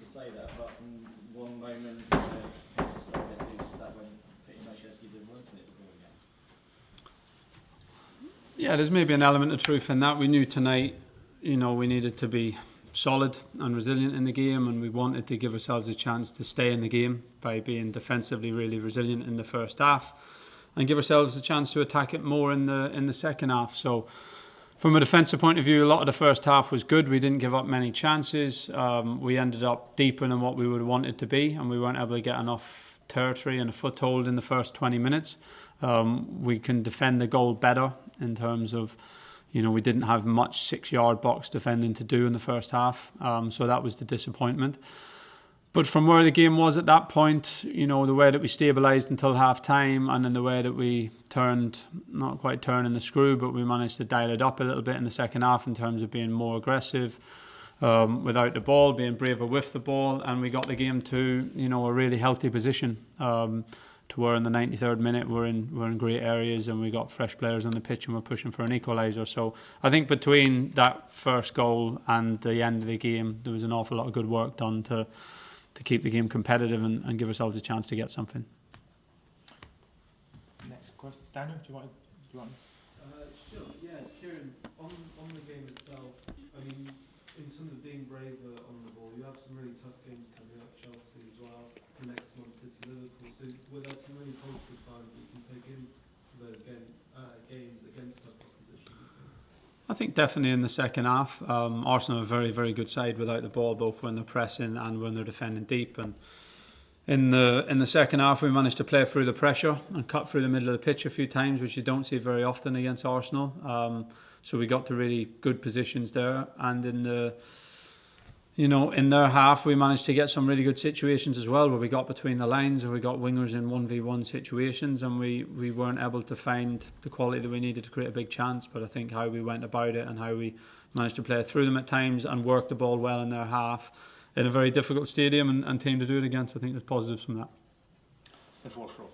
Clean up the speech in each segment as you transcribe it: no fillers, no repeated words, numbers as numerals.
say that, but in one moment, it's that when pretty much as you did want it before again. Yeah, there's maybe an element of truth in that. We knew tonight, we needed to be solid and resilient in the game, and we wanted to give ourselves a chance to stay in the game by being defensively really resilient in the first half, and give ourselves a chance to attack it more in the second half. So, from a defensive point of view, a lot of the first half was good. We didn't give up many chances. We ended up deeper than what we would have wanted to be, and we weren't able to get enough territory and a foothold in the first 20 minutes. We can defend the goal better in terms of, we didn't have much 6-yard box defending to do in the first half. So that was the disappointment. But from where the game was at that point, the way that we stabilised until half time, and then the way that we not quite turning the screw, but we managed to dial it up a little bit in the second half in terms of being more aggressive without the ball, being braver with the ball, and we got the game to a really healthy position to where in the 93rd minute we're in great areas and we got fresh players on the pitch and we're pushing for an equaliser. So I think between that first goal and the end of the game, there was an awful lot of good work done to keep the game competitive and give ourselves a chance to get something. Next question, Daniel, do you want? Sure. Yeah, Kieran. On the game itself, I mean, in terms of being braver on the ball, you have some really tough games coming up, Chelsea as well. The next one, City, Liverpool. So were there some really positive signs that you can take into those games against tough opposition? I think definitely in the second half, Arsenal are a very, very good side without the ball, both when they're pressing and when they're defending deep. And in the second half, we managed to play through the pressure and cut through the middle of the pitch a few times, which you don't see very often against Arsenal. So we got to really good positions there, and in their half, we managed to get some really good situations as well, where we got between the lines and we got wingers in 1v1 situations, and we weren't able to find the quality that we needed to create a big chance. But I think how we went about it and how we managed to play through them at times and work the ball well in their half in a very difficult stadium and team to do it against, I think there's positives from that. The fourth row.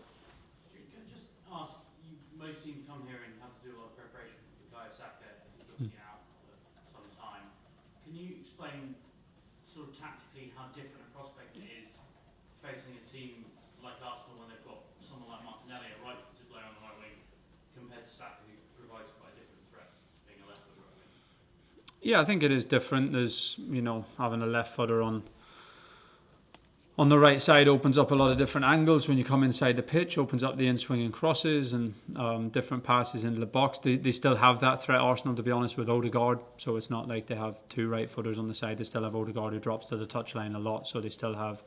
Just ask, most teams come here and have to do a lot of preparation for Bukayo Saka, who's obviously out for some time. Can you explain sort of tactically how different a prospect it is facing a team like Arsenal when they've got someone like Martinelli, a right-footed player on the right wing, compared to Saka, who provides quite a different threat, being a left-footed right wing? Yeah, I think it is different. There's, having a left footer on the right side opens up a lot of different angles when you come inside the pitch, opens up the in-swinging crosses and different passes into the box. They still have that threat, Arsenal, to be honest, with Odegaard. So it's not like they have two right footers on the side. They still have Odegaard, who drops to the touchline a lot. So they still have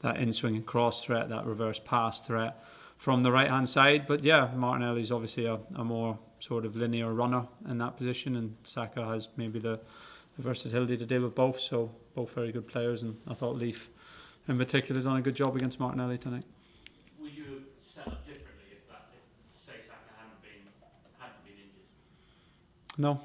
that in-swinging cross threat, that reverse pass threat from the right-hand side. But yeah, Martinelli's obviously a more sort of linear runner in that position, and Saka has maybe the versatility to deal with both. So both very good players, and I thought Leaf in particular done a good job against Martinelli tonight. Would you have set up differently if say Saka hadn't been injured? No.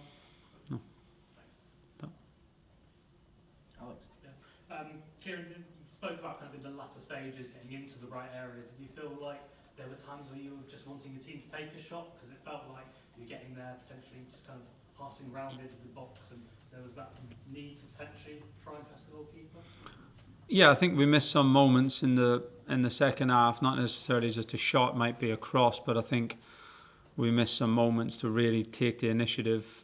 Alex. Yeah. Kieran, you spoke about kind of in the latter stages, getting into the right areas. Did you feel like there were times where you were just wanting the team to take a shot? Because it felt like you were getting there, potentially just kind of passing around into the box, and there was that need to potentially try and test the goalkeeper? Yeah, I think we missed some moments in the second half. Not necessarily just a shot, might be a cross, but I think we missed some moments to really take the initiative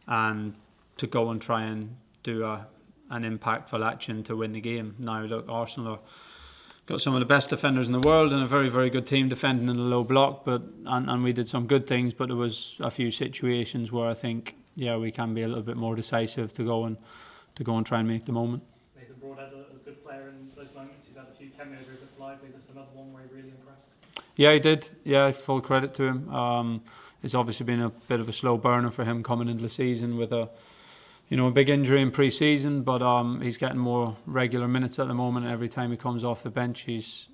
and to go and try and do an impactful action to win the game. Now, look, Arsenal got some of the best defenders in the world and a very, very good team defending in the low block. And we did some good things, but there was a few situations where I think, we can be a little bit more decisive to go and try and make the moment. Broadhead's a good player in those moments. He's had a few cameos over at Lively. There's another one where he really impressed. Yeah, he did. Yeah, full credit to him. It's obviously been a bit of a slow burner for him coming into the season with a big injury in pre-season, but he's getting more regular minutes at the moment. And every time he comes off the bench, he's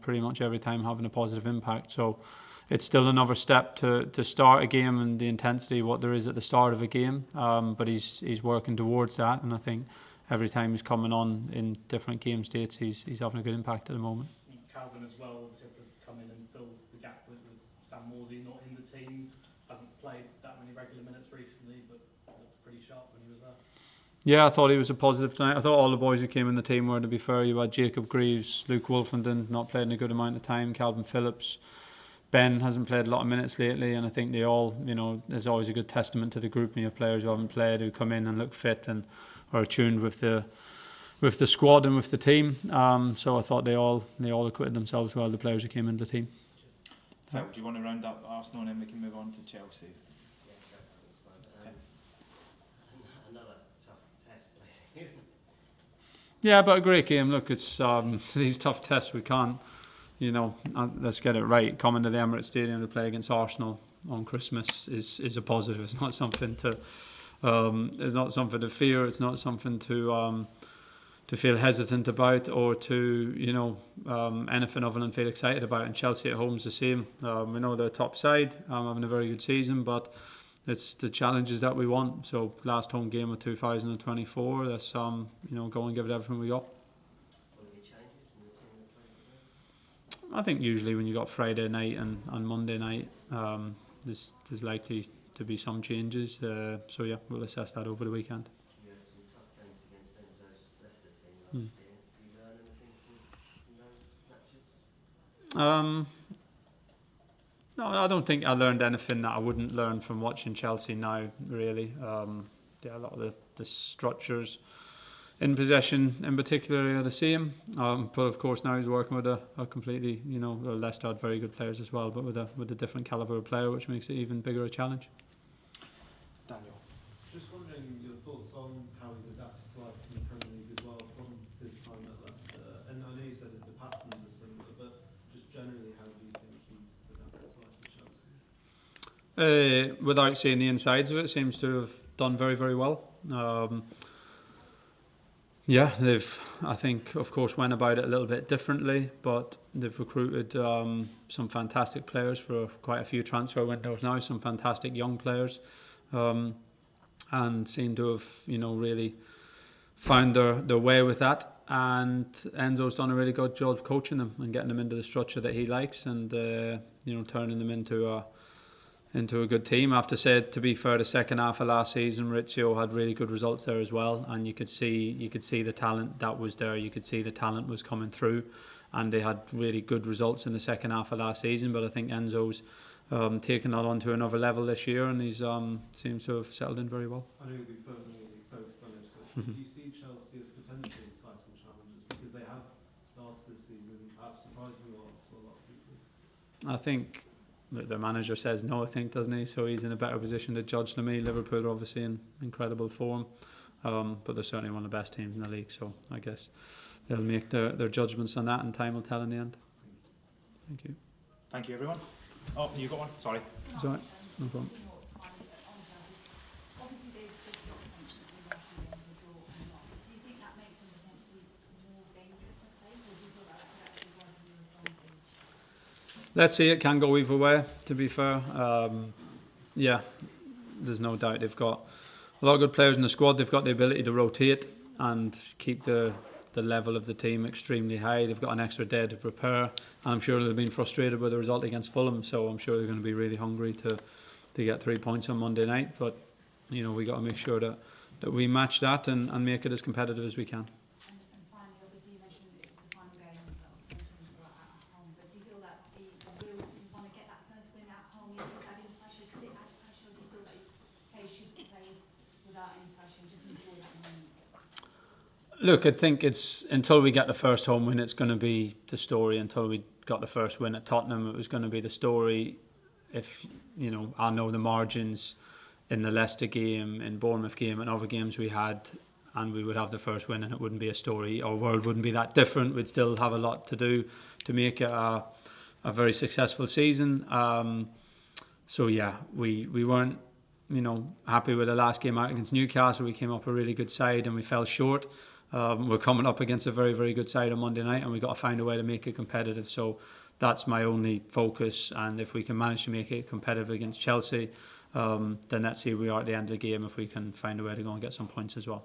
pretty much every time having a positive impact. So it's still another step to start a game and the intensity what there is at the start of a game. But he's working towards that, and I think every time he's coming on in different game states, he's having a good impact at the moment. Calvin as well, obviously had to come in and fill the gap with Sam Morsey not in the team. Hasn't played that many regular minutes recently, but looked pretty sharp when he was there. Yeah, I thought he was a positive tonight. I thought all the boys who came in the team were, to be fair. You had Jacob Greaves, Luke Wolfenden, not played in a good amount of time, Calvin Phillips. Ben hasn't played a lot of minutes lately, and I think they all, there's always a good testament to the grouping of players who haven't played, who come in and look fit and are attuned with the squad and with the team. So I thought they all acquitted themselves well, the players who came into the team. Phil, do you want to round up Arsenal and then we can move on to Chelsea? Another tough test, basically. Yeah, but a great game. Look, it's these tough tests. We can't, let's get it right. Coming to the Emirates Stadium to play against Arsenal on Christmas is a positive. It's not something to fear. It's not something to feel hesitant about or to anything other than feel excited about. And Chelsea at home is the same. We know they're top side, having a very good season, but it's the challenges that we want. So last home game of 2024. Let's go and give it everything we got. I think usually when you got Friday night and Monday night, there's likely to be some changes. So yeah, we'll assess that over the weekend. No, I don't think I learned anything that I wouldn't learn from watching Chelsea now, really. A lot of the structures in possession in particular are the same. But of course now he's working with a completely, Leicester had very good players as well, but with a different calibre of player, which makes it even bigger a challenge. Daniel. Just wondering your thoughts on how he's adapted to life in the Premier League as well from his time at Leicester. And I know you said that the patterns are similar, but just generally, how do you think he's adapted to life at Chelsea? Without seeing the insides of it, seems to have done very, very well. They've, I think, of course, went about it a little bit differently, but they've recruited some fantastic players for quite a few transfer windows now, some fantastic young players, and seem to have, really found their way with that. And Enzo's done a really good job coaching them and getting them into the structure that he likes, and turning them into a good team. I have to say, to be fair, the second half of last season, Maurizio had really good results there as well, and you could see the talent that was there. You could see the talent was coming through, and they had really good results in the second half of last season. But I think Enzo's taken that on to another level this year, and he's seems to have settled in very well. I know you'll be firmly focused on Ipswich. Do you see Chelsea as potential title challengers, because they have started this season perhaps surprisingly well to a lot of people? I think the manager says no, I think, doesn't he? So he's in a better position to judge than me. Liverpool are obviously in incredible form, but they're certainly one of the best teams in the league. So I guess they'll make their judgments on that, and time will tell in the end. Thank you. Thank you, everyone. Oh, you got one? Sorry. It's all right. No problem. Let's see, it can go either way, to be fair. There's no doubt they've got a lot of good players in the squad. They've got the ability to rotate and keep the level of the team extremely high. They've got an extra day to prepare, and I'm sure they've been frustrated with the result against Fulham, so I'm sure they're going to be really hungry to get 3 points on Monday night. But we got to make sure that we match that and make it as competitive as we can. And finally, obviously you mentioned it's the final game of 2024 at home, but do you feel that the will to want to get that first win at home is adding pressure? Could it add pressure? Do you feel that they should play without any pressure, just enjoy that moment? Look, I think it's until we get the first home win, it's going to be the story. Until we got the first win at Tottenham, it was going to be the story. If I know the margins in the Leicester game, in Bournemouth game, and other games we had, and we would have the first win, and it wouldn't be a story. Our world wouldn't be that different. We'd still have a lot to do to make it a very successful season. We weren't happy with the last game out against Newcastle. We came up a really good side and we fell short. We're coming up against a very, very good side on Monday night, and we've got to find a way to make it competitive. So that's my only focus, and if we can manage to make it competitive against Chelsea, then let's see where we are at the end of the game, if we can find a way to go and get some points as well.